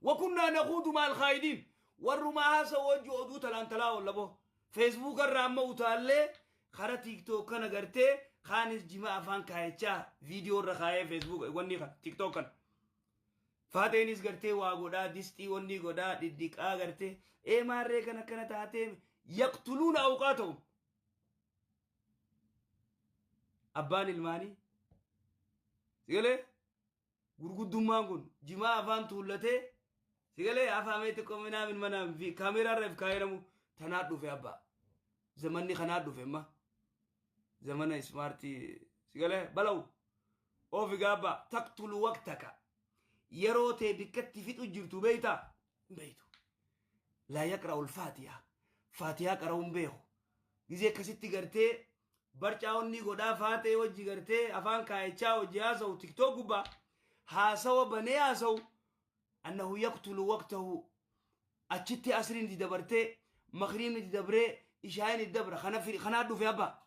وكنا نخوض مع الخائدين والرماها سوجو أدو تلان تلا ولا بو فيسبوك الرامة وتالي خرا تيك توك كان غرتي خانس جماعة فان كايتشا فيديو رخاية فيسبوك وني خان تيك توك كان فاتينيس غرتي واغودا ديستي وني غودا ديك غرتي اي ماري كان تاتي يقتلون اوقاتهم ابان الماني سيغلي غرغدو مانغون جماعة فان تولتي سيغلي افاميتكم من منام في كاميرا رف كايرمو تنادو في ابا زمني خنادو في ما زمن سمارتي سيغلي بلو او في غابا تقتل وقتك يروتي بكتي في تجرتو بيتا بيتو لا يقرأ الفاتحة فاتحة قرأون بيخو جزي كسيتي غرتي برچاوني غدا فاتحة وجي غرتي افان كايچا وجياسو تيك توك با هاسو بني هاسو انه يقتل وقته اچتي اسرين دي دبرتي مغرين دي دبري اشاين دي دبر خنادو في ابا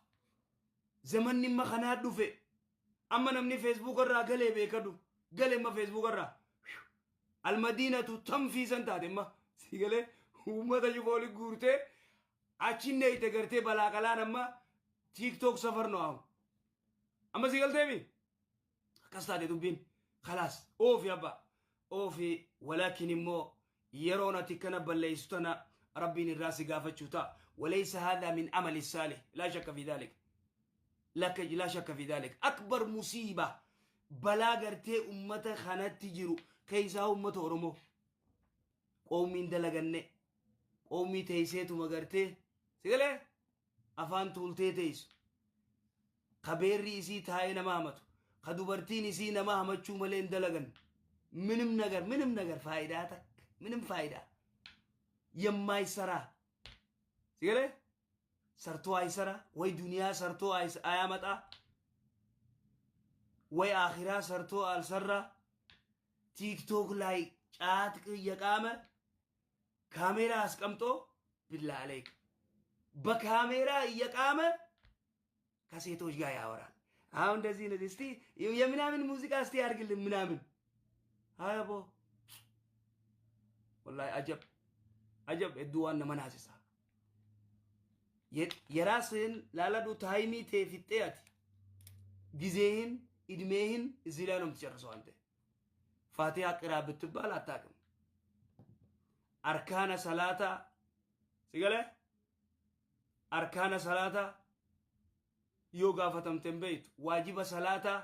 زمن ما خنادو في اما نمني فيسبوك الرا غلي بيكدو غلي ما فيسبوك الرا المدينة تنفي سنتاتي ما سيغلي وما تجيبولي غورتي اچيني تغرتي بلا كلان اما تيك توك سفر نو اما سيغلتي بي كاستادي دوبين خلاص اوفي ابا اوفي ولكن مو يرونا تكنا بليستنا ربي الراس غافتشوتا وليس هذا من عمل الصالح لا شك في ذلك لا شك في ذلك اكبر مصيبه بلاغرتي امته خانت تجرو كيسا امته ورمو قومين دلغنه قومي تيسيتو مغرتي سيغلي افان تولتي تيس خبيري سي تاي نمامتو خدوبرتيني سي نمامچو ملين دلغن منم نغر فايداتك منم فايده يماي سرا سيغلي سرتو اي سرا وي دنيا سرتو اي ايامتا وي اخره سرتو السرا تيك توك لاي چاتك يقامه كاميرا اسقمطو بالله عليك بكاميرا يقامه كاسيتوش غا ياورال አሁን እንደዚህ ነው እስቲ የምናምን ሙዚቃ እስቲ ያርግልን ምናምን አቦ والله عجب ادوان مناسسا የራስን ላላዱ ታይሚ ተፍጤያት ጊዜህን እድሜህን እዚህ ላይ ነው የምትጨርሰው አንተ ፋቲሃ ቅራ ብትባል አታውቅም አርካነ ሰላታ ሲገለ አርካነ ሰላታ yoga fatam tembeit wajiba salata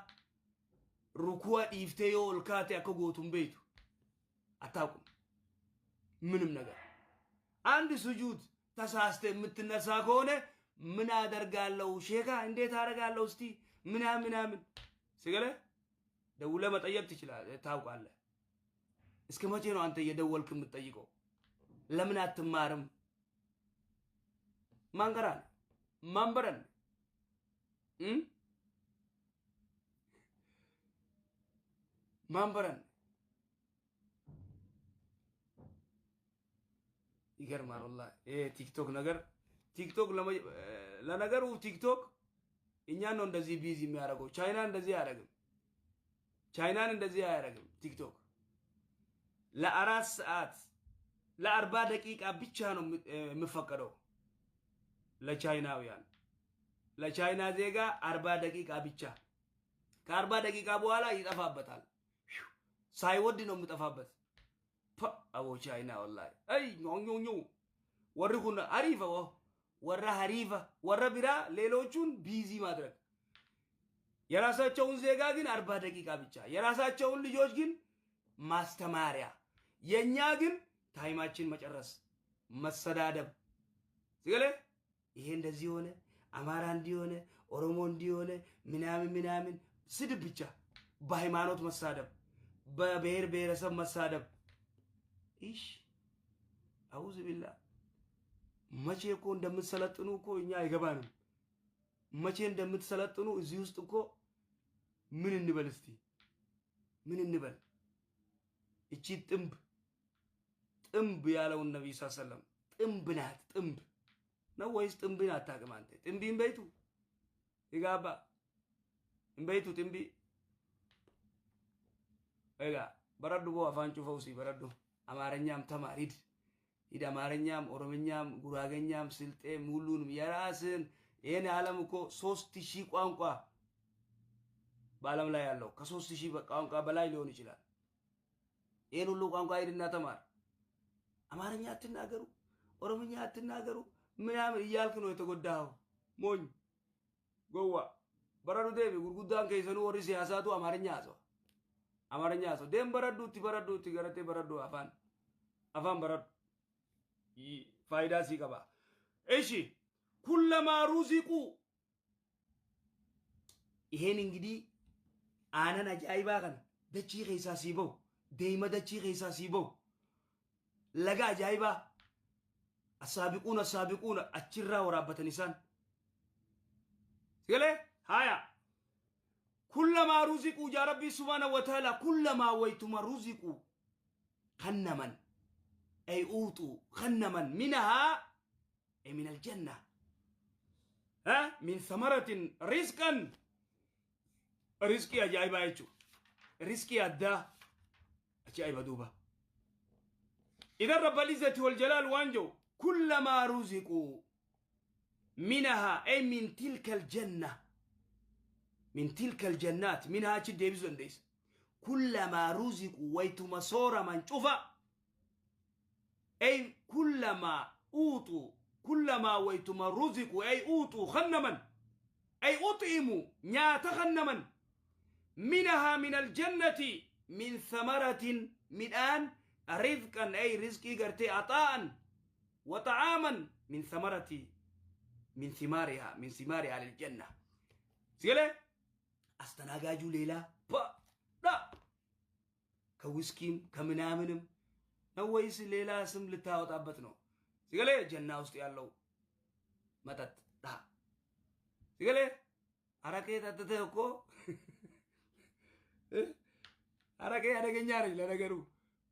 rukua ifte yo olkate akogotum beitu atakum ምንም ነገር አንድ ስጁድ ተሳስተ የምትነሳ ከሆነ ምን አደርጋለሁ ሼካ እንዴት አደርጋለሁ እስቲ ምናምን ሲገለ ደውለ መጠየቅ ትችላለህ ታውቃለህ እስከ መቼ ነው አንተ የደወልክ የምትጠይቀው ለምን አትማርም ማንገራን ማንበረን ማንበረን ይገርማል والله ቲክቶክ ነገር ቲክቶክ ለነገሩ ቲክቶክ እኛ ነው እንደዚህ ቢዚ የሚያደርገው ቻይና እንደዚህ አያደርግም ቲክቶክ ለአራት ሰዓት ለ40 ደቂቃ ብቻ ነው የሚፈቀደው ለቻይናውያን ለቻይና ዜጋ 40 ደቂቃ ብቻ ከ40 ደቂቃ በኋላ ይጠፋበታል ሳይወድ ነው የሚጠፋበት አቦ ቻይና والله አይ ኞኞ ወርኩን አሪፋ ወራ ሐሪፋ ወራ ቢራ ሌሎቹን ቢዚ ማድረግ የራሳቸውን ዜጋ ግን 40 ደቂቃ ብቻ የራሳቸውን ልጆች ግን ማስተማሪያ የኛ ግን ታይማችን መጨረስ መሰዳደብ ሲገለ ይሄ እንደዚህ ሆነ አማራ እንዲሆነ ኦሮሞ እንዲሆነ ምናምን ስድብ ብቻ በሃይማኖት መሳደብ በብሔር ብሔረሰብ መሳደብ ኢሽ አውዝ ቢላ መቼ እኮ እንደምትሰለጥኑ እኮ እኛ አይገባንም መቼ እንደምትሰለጥኑ እዚህ ውስጥ እኮ ምን እንበል እስቲ ምን እንበል እቺ ጥምብ ያለው ነብዩ ሰለላሁ ዐለይሂ ወሰለም ጥምብ ናት ጥምብ ነው ወይስ ጥምብን አታውቅም አንተ ጥምቢን በይቱ ይጋባ እንበይቱ ጥምቢ እጋ በረዱ ቦ አፋንጩ ፈውሲ በረዱ አማርኛም ተማር ሂድ ሂድ አማርኛም ኦሮምኛም ጉራገኛም ስልጤም ሁሉንም የራስን ይሄን ዓለም እኮ 3000 ቋንቋ በዓለም ላይ ያለው ከ3000 ቋንቋ በላይ ሊሆን ይችላል ይሄን ሁሉ ቋንቋ ሂድና ተማር አማርኛ አትናገሩ ኦሮምኛ አትናገሩ ምናምን እያልክ ነው የተጎዳኸው ሞኝ ጎዋ በረዱ ደቢ ጉርጉዳን ከይሰኑ ወሪ ሲያሳቱ አማርኛ አዞ ደም በረዱት ገረቴ በረዱ አፋን በረዱ ፋይዳ ሲቀባ እሺ ኩለማ ሩዚቁ ይሄን እንግዲህ አናን አጃይባ ከነ ደቺ ኸይሳ ሲበው ደይመ ደቺ ኸይሳ ሲበው ለጋ አጃይባ السابقون أتشرا ورابة نسان سيقول هايا كلما رزقوا يا ربي سبحانه وتعالى كلما ويتما رزقوا خنما أي أوتوا خنما منها أي من الجنة من ثمرة رزقا رزقي أجايبا يجو رزقي أدى أجايبا دوبا إذا رب العزة والجلال وانجو كلما رزقوا منها أي من تلك الجنة من تلك الجنات منها تدبزون ديس كلما رزقوا ويتما صورا من شوفا أي كلما أوتوا كلما ويتما رزقوا أي أوتوا خنما أي أطعموا نيات خنما منها من الجنة من ثمرة من آن رزقا أي رزقي قرتي عطاء وطعاما من ثمرة من ثمارها للجنة سيلا استناجاجو ليلا لا كويسكيم كمنامنم نويس ليلا سم لتاوت أبتنو سيلا جنة وستي الله متت لا سيلا أراكي تتتهكو أراكي نيارج لنقرو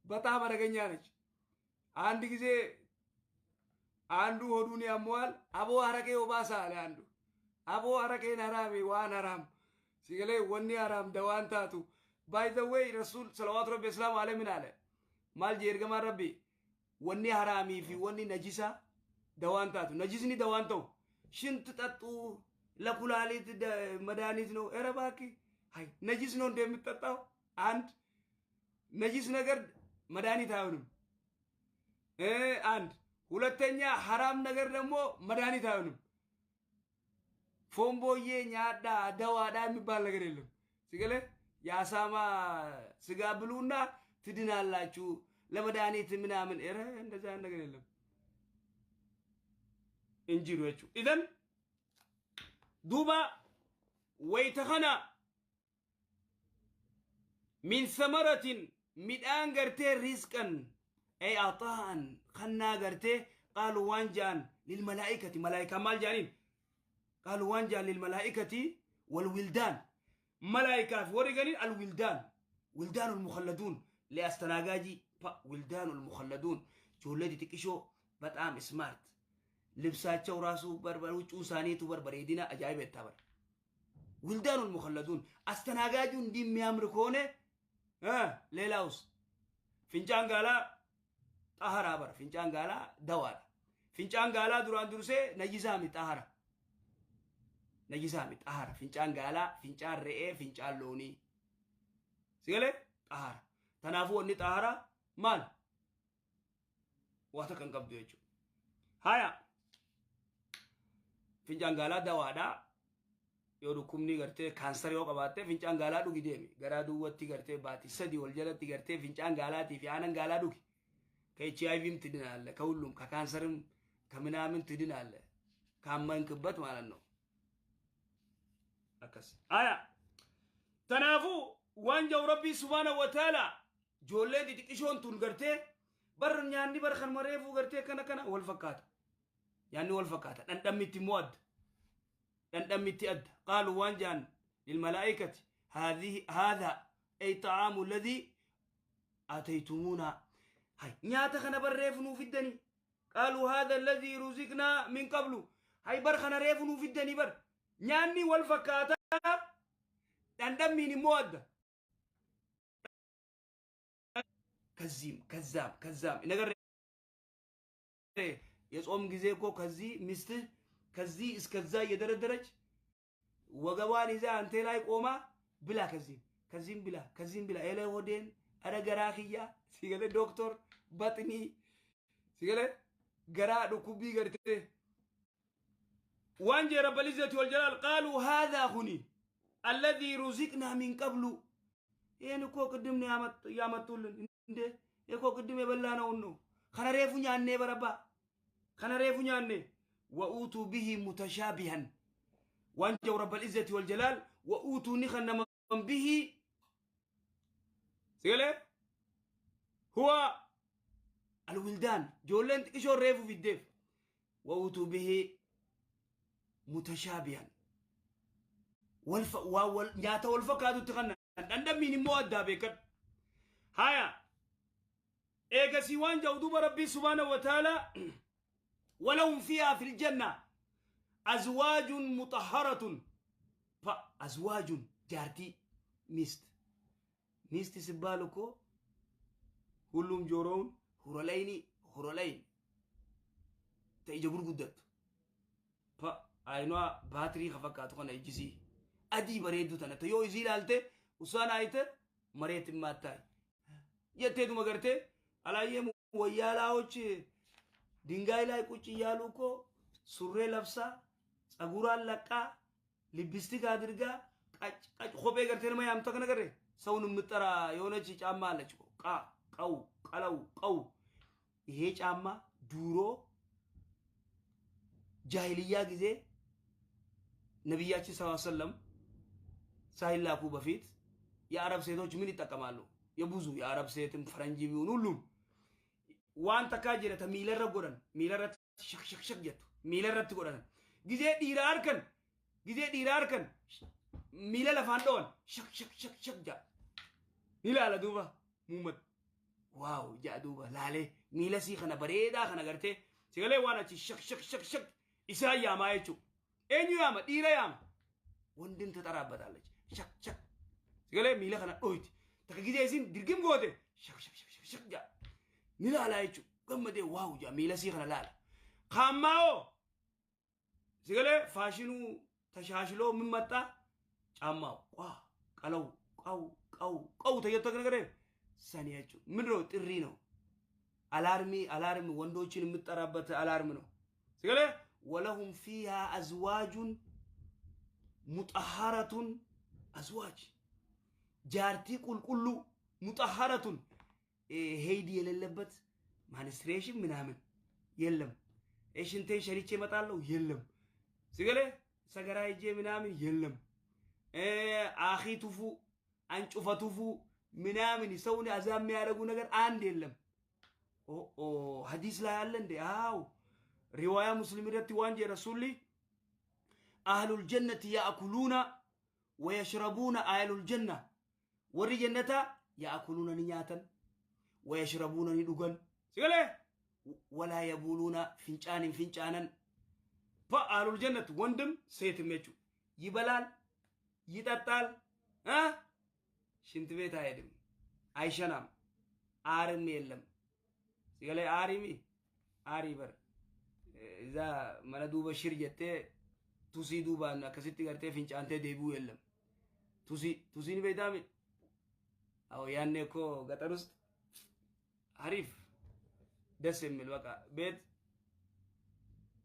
بطام أراكي نيارج عندي كذي አንዱ ሆዱን ያሟል አቦ አረቄ ወባሳ አለ አንዱ አቦ አረቄ ነራሚ ዋን አራም ሲገለ ወኒ አራም ደዋንታቱ ባይ ዘ ዌይ ረሱል ሰለዋቱ ረቢ ሰላም አለ ምን አለ ማል ጀርገማ ረቢ ወኒ ሐራሚ ፊ ወኒ ነጂሳ ደዋንታቱ ነጂስኒ ደዋንተው ሽንት ጠጡ ለኩላሊት መድኃኒት ነው ኧረ እባክህ አይ ነጂስ ነው እንደምትጠጣው አንድ ነጂስ ነገር መድኃኒት አይሆንም አንድ ሁለተኛ ሐራም ነገር ደግሞ መድኃኒት አይሆንም ፎምቦዬ ኛዳ ደዋዳ የሚባል ነገር የለም ሲገለ ያሳማ ስጋ ብሉና ትድናላችሁ ለመድኃኒት ምናምን እረ እንደዛ ነገር የለም እንጂሮቹ ኢዘን ዱባ ወይተኸና من ثمرة مدان قرتي رزقا أي عطاء خنا قرتي قالوا وانجان للملائكة ملائكة مال جانين قالوا وانجان للملائكة والولدان ملائكة ورقانين الولدان ولدان المخلدون لأستناقاجي ولدان المخلدون جولدي تكشو بتعام سمارت لبساتشو راسو بربر وچو سانيتو بربر يدينا أجايب التابر ولدان المخلدون أستناقاجون دي ميامركونه ليلاوس فنجان قالا طهرا بر فنجان قالا دوار فنجان قالا دران درسي نجزامي طهرا نجزامي طهرا فنجان قالا فنجان رئي فنجان لوني سيقالي طهرا تنافو اني طهرا مال واتكن قبضو يجو هايا فنجان قالا دوادا yoo kumni garte cancer yoo qabaate fincaan gaalaa dhugi deemi garaa duwwatti garte baati sadi wal jalatti garte fincaan gaalaati fi aanan gaalaa dhugi ka HIV ትድናለ ከሁሉም ከካንሰርም ከምናምን ትድናለ ካመንክበት ማለት ነው አከስ አያ ተናፉ ዋንጃው ረቢ ሱብሃነሁ ወተዓላ ጆሌ ዲጥቂሾን ቱን ገርቴ በርኛኒ በርኸን መሬፉ ገርቴ ከነከና ወልፈካታ ያኒ ወልፈካታ ደንደምቲ ሞድ دمتي أد قالوا وانجان للملائكة هذا أي طعام الذي آتيتمونا هاي نياتخنا بريفنو في الدني قالوا هذا الذي رزقنا من قبل هاي برخنا ريفنو في الدني بر نياني والفكاتا دميني مود كذاب ነገር የጾም ጊዜ እኮ ከዚህ ሚስትህ ከዚህ እስከዛ እየደረደረች ወገቧን ይዛ አንተ ላይ ቆማ ብላ ከዚህም ብላ ኤለ ሆዴን አረ ገራኺያ ሲገለ ዶክተር ባጥኒ ሲገለ ገራ ዱኩቢ ገርቴ وانجي رب العزة والجلال قالوا هذا هني الذي رزقنا من قبل يعني كو قدمنا يا متولن እንዴ እኮ ቅድም የበላነው ነው ከነሬፉኛ አኔ በረባ ከነሬፉኛ አኔ وأوتوا به متشابها وانجوا رب العزة والجلال وأوتوا نخن من به سيقول هو الولدان جولن إيشو ريفو في الديف وأوتوا به متشابها نياتا والفكادو تغنى عندما من مؤدى بكت هيا إيجا سيوان جودوب ربي سبحانه وتعالى ولهم فيها في الجنة أزواج مطهرة فأزواج جارتي ميست سبالكو كلهم جورون هرولين تيجبر قدت فأينوا باتري خفقاتو خنا يجزي أدي بريدو تنا تيو يزيل هالته وسانا ايته مريت ماتاي يتهدو مغرته على يم ويالاوچ ድንጋይ ላይ ቁጭ እያሉ እኮ ሱሬ ለብሳ ጸጉሯን ለቃ ሊፕስቲክ አድርጋ ቀጭ ሆቤ ገርቴን ማያም ተከነገረ ሰውን ምጠራ የሆነች ጫማ አለች እኮ ቀው ይሄ ጫማ ዱሮ ጃሂልያ ጊዜ ነብያችን ሰለላሁ ዐለይሂ ወሰለም ሳይላኩ በፊት የአረብ ሴቶች ምን ይጠቀማሉ? የብዙ የአረብ ሴትም ፈረንጂ ቢሆን ሁሉም وان تكاجره تميلر غودن ميلرت شك جتو ميلرت غودن غزي ديراركن ميلا لفاندون شك جا ميلا لا دوبا مومد واو جا دوبا لالي ميلا سي خنا بريدا خنا غرتي سيغلي وانا شك إسا ياما يچو انيو ياما ديرا ياما وندين تترابطالچ شك سيغلي ميلا خنا اويت تكغيزي سين ديرغيم غوتي شك جا ميلا لا يچو قمدي واو جا ميلا سي خنا لالا خاماو سيغلي فاشينو تشاشلو من متا ጫማው ቀው ተየተከነገረ ሰኒያቹ ምንድነው ጥሪ ነው አላርሚ ወንዶችን የምትጠራበት አላርም ነው ሲገለ ወለሁም فيها ازواج مطهرة ازواج ጃርቲ ቁልቁሉ مطهرة ሄዲ የሌለበት ማንስትሬሽን ምናምን የለም እሽንቴ ሸሪቼ መጣለው የለም ሲገለ ሰገራ ይጄ ምናምን የለም አኺ ቱፉ አንጩፋ ቱፉ ምናምን ሰውን አዛም ያረጉ ነገር አንድ የለም ሐዲስ ላይ አለ እንዴ አው ሪዋያ ሙስሊም ረቲ ዋንጀ ረሱሊ አህሉል ጀነቲ ያእኩሉና ወየሽረቡና አህሉል ጀና ወሪ ጀነታ ያእኩሉና ንያተን ወየሽረቡና ንዱገን ሲገለ ወላ የቡሉና ፍንጫንን فأهل الجنة وندم سيتميچو يبلال يططال ሽንት ቤት አይሄድም አይሸናም አርም የለም ሲገለ አሪበር እዛ መለዱ በሽር የተ ቱሲ ዱባና ከሲቲ ገርቴ ፍንጫንቴ ደቡ የለም ቱሲን ቤታም አው ያኔ እኮ ገጠር ውስጥ አሪፍ ደስ የሚል በቃ ቤት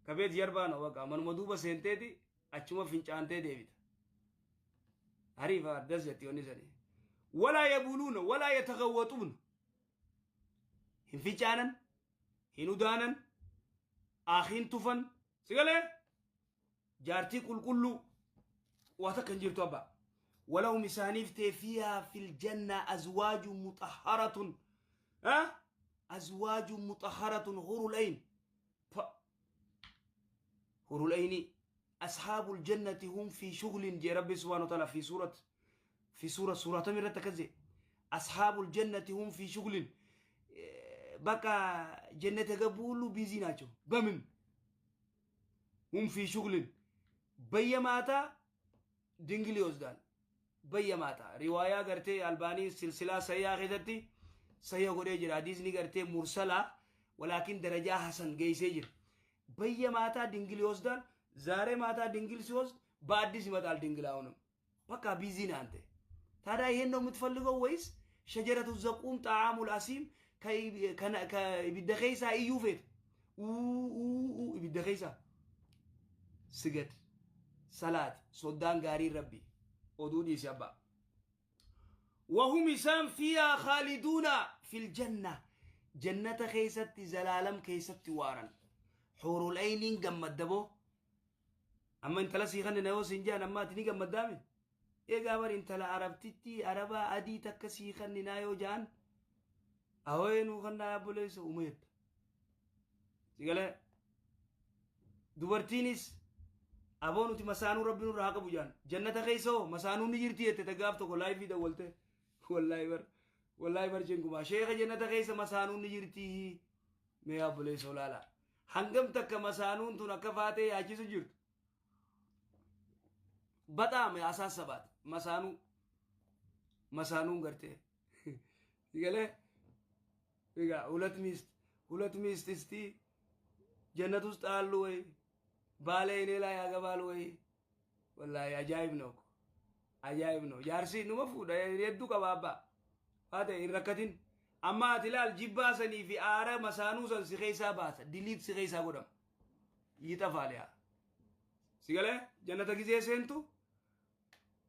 ከቤት ጀርባ ነው በቃ መንመዱ በሴንቴቲ አችሞ ፍንጫንቴ ደቢት አሪፍ ደስ የትዮኒ ዘኔ ولا يبولون ولا يتغوطون هنفجانا هنودانا آخين تفن سيقال جارتي كل واتكنجير توبا ولو مسانيفت فيها في الجنة أزواج مطهرة أزواج مطهرة غور العين غور العين أصحاب الجنة هم في شغل جي ربي سبحانه وتعالى في سورة تمرة تكذي أصحاب الجنة هم في شغل بقى جنة قبولوا بيزيناتهم بمن هم في شغل بيماتا دنجليوز دال بيماتا رواية قرتي ألباني سلسلة سيئة غيرتي سيا قولي جرا حديث نقرتي مرسلة ولكن درجة حسن جيسي جر بيا ماتا دينجل يوزدان زاري ماتا دينجل سيوز بعد دي سمات على دينجل آونم بقى بيزين أنت ترى هنا متفلقوا ويس شجرة الزقوم طعام الأسيم كي بدخيسة يوفيت بدخيسة سجد صلاة صدان غاري ربي ودودي سبا وهم إسام فيها خالدون في الجنة جنة خيست زلالم خيست وارن حور العين قمت دبو أما انت لا سيخن نيو سنجان أما تني قمت دامي إيه قابر انت لا عربتتي عربا أدي تك سيخن نيو جان أوين وخنا أبو ليس أميت سيقال دوبرتينيس أبونو تي مسانو ربنا راك بوجان جنة خيسو مسانو نجرتي تتقاف تو لايف في دولته والله بر جنكما شيخ جنة خيسو مسانو نجرتي مي أبو ليس ولا لا هنگم تك مسانو تو نكفاته ياچي سجرت بتا مي أساس سبات مسانو غرته سيقال إيجا ولت ميست استي جنة تستعلوه بالي نلا يا قبالوه والله عجائب نوك عجائب نو جارسي نمفودا يدو كبابا هذا إركتين أما تلال جباسني في آرا مسانوسا سخيسا باسا ديليت سخيسا قدام يتفاليا سيقال جنة كيزي سنتو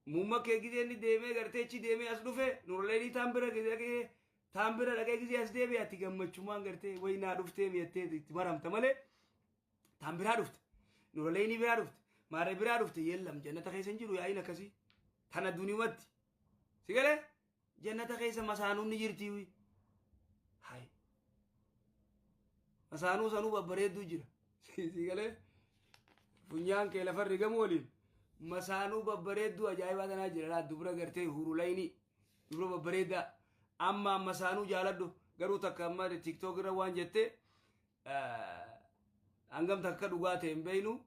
مما كيزي ني ديمي غرتي چي ديمي أسلوفه نورليني تامبرا كيزي تامبرا لگا كيزي أس ديمي أتي گمچومان غرتي وينا دفتي ميتي تمرم تمالي تامبرا دفت نورليني بيا دفت ماري بيا دفت يلم جنة خيسن جيرو يا أين كسي تنا دوني مت سيقال جنة خيسن مسانو نجرتي وي هاي مسانو سانو ببريد دو جرا سيقال فنيان كي لفر رقمولين مسانو ببريد دو أجايبا دنا جرا لا دبرا غرتي هوروليني دبرا ببريد دا أما مسانو جالدو غرو تكما تيك توك روان جتة أنغم تكا دوغاتي مبينو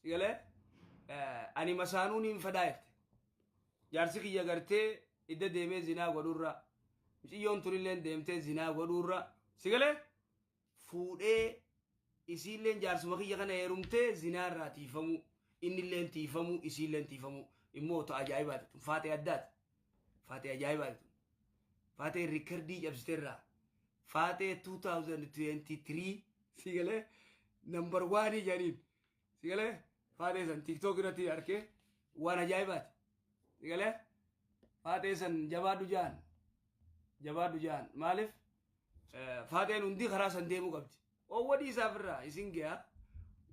سيقال أني مسانو نيم فدايت جارسك يغرتي إدى ديمي زنا ودورا مش يون تولين ديمتي زنا ودورا سيقال فودي إسيلين جارس مخي يغانا يرمتي زنا راتي فمو إن اللين تيفمو إسيلين تيفمو إموتو أجايبات فاتي أدات فاتي أجايبات فاتي ريكردي جابستيرا فاتي 2023 سيقال نمبر 1 جانين سيقال فاتي سن تيك توك راتي أركي وانا جايبات سيقال فاتي سن جبادو جان مالف فاتي نندي خراسن ديمو قبتي ودي سافرا يسنجيا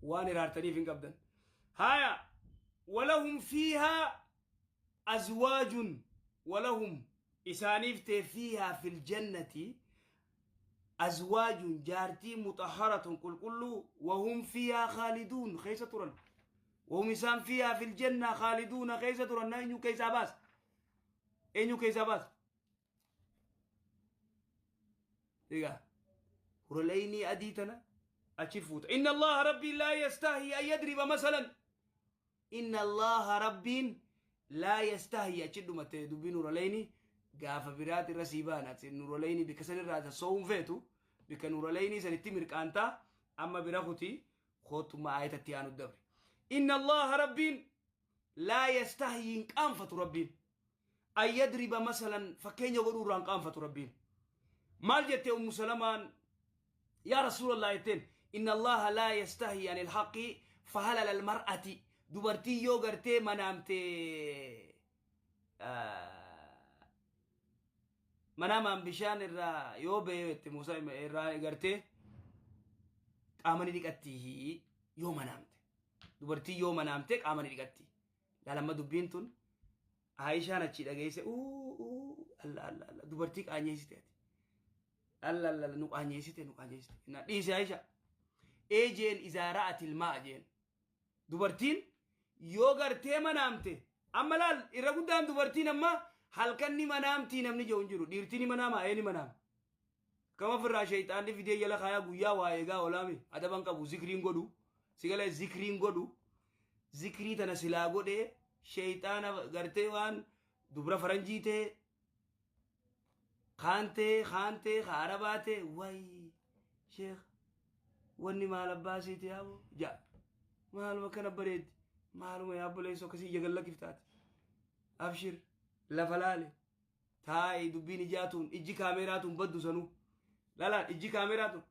وانا رارتني فين قبدن هايا ولهم فيها أزواج ولهم إسانيفت فيها في الجنة أزواج جارتي مطهرة كل وهم فيها خالدون خيسة ترن وهم إسان فيها في الجنة خالدون خيسة ترن إنو كيسا باس إيجا ورليني أديتنا أشفوت إن الله ربي لا يستحي أن يضرب مثلا إن الله ربي لا يستحي أشد متى دبين ورليني قاف برات الرسيبانات نورليني بكسر الرات صوم فيتو بك نورليني سنتمر كانتا أما برخوتي خوت ما آية تيانو الدبر إن الله ربي لا يستحي أنفة ربي أن يضرب مثلا فكين يقولوا ران أنفة ربي مال جت أم سلمان يا رسول الله يتين إن الله لا يستحي عن الحق فهل للمرأة دبرتي يوغرتي منامتي منام بشان الرا يوبي موسى الرا غرتي قامني دقتي يوم منامت دبرتي يوم منامت قامني دقتي لا لما دبينتون عائشة نتشي دغيسه الله الله الله دبرتي قانيستي الله الله نقانيستي نا ديسي عائشة ايجين اذا رأت الماء جين دبرتين يوغرتي منامت اما لال إرغدان دبرتين اما halkanni manamti namni joon jiru dirtini manama ayeni manam kama firra shaytan di video yala khaya guya waayega olami adaban qabu zikrin godu sigale zikrin godu zikri tana sila gode shaytan garte wan dubra faranjite خانتي خارباتي واي شيخ وني مال أباسيتي يا أبو جاء مال ما كان بريد مال ما يابو ليسو كسي يقول لك فتات أبشر لا فلالي تاي دبيني جاتون إجي كاميراتون بدو سنو لا إجي كاميراتون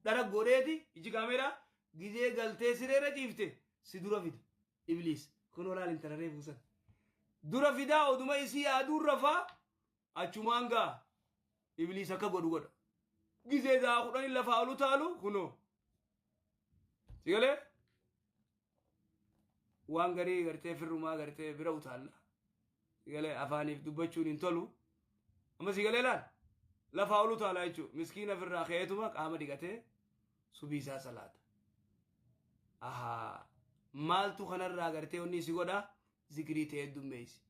درك غوريتي إجي كاميرا جيجي غلطة سيرة جيفته سيدورا فيد إبليس كنو لا لنترى فوسا دورا فيدا ودما يسي أدور رفا أشومانغا إبليس أكا غدو جيجي ذا خداني لفاولو تالو كنو سيغلي وان غري غرتي فرما غرتي براو تالا سيغلي أفاني دبچون انتولو أما سيغلي لان لفاولو تالا يچو مسكينة في الراخيتو مك آمدي غتي سبيسا صلاة مالتو خنر راغرتي وني سيغودا ذكري تيدو ميس